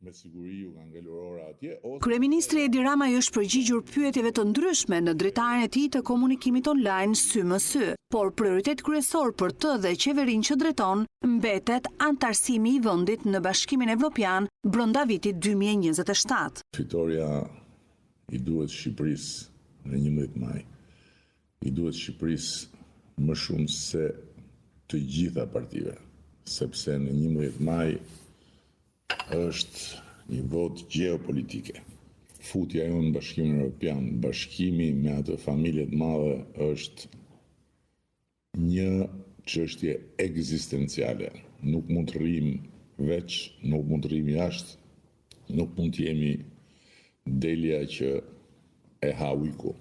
me siguri ju ka ngelur ora atje. Kryeministri Edi Rama i është përgjigjur pyetjeve të ndryshme në dritaren e tij të komunikimit online sy më sy, por prioritet kryesor për të dhe qeverinë që drejton mbetet antarësimi i vendit në Bashkimin Evropian brenda vitit 2027. Fitoria i duhet Shqipërisë në 11 maj. I duhet Shqipërisë më shumë se të gjitha partive, sepse në 11 maj është një votë gjeopolitike. Futja jonë në Bashkimin Evropian, bashkimi me atë familje të madhe është një çështje ekzistenciale. Nuk mund të rrim veç, nuk mund të rrim jashtë, nuk mund të jemi delja që e ha ujku.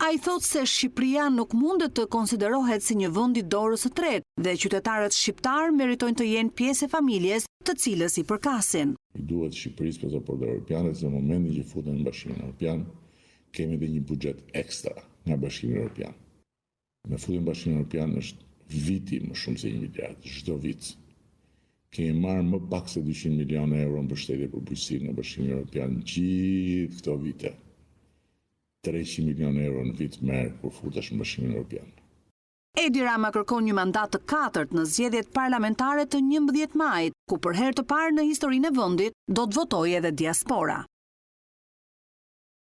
Ai thotë se Shqipëria nuk mundet të konsiderohet si një vend i dorës së tretë dhe qytetarët shqiptar meritojnë të jenë pjesë e familjes të cilës i përkasin. I duhet Shqipërisë pasaport evropiane, se në momentin që futen në Bashkimin Evropian, kemi dhe një buxhet ekstra nga Bashkimi Evropian. Me futjen në Bashkimin Evropian është viti më shumë se 1 miliard, çdo vit. Kemi marrë më pak se 200 milionë euro në mbështetje për bujqësinë në Bashkimin Evropian gjithë këto vite. 300 milionë euro në vit merr kur futesh në Bashkimin Evropian. Edi Rama kërkon një mandat të 4 në zgjedhjet parlamentare të 11 majit, ku për herë të parë në historinë e vendit do të votojë edhe diaspora.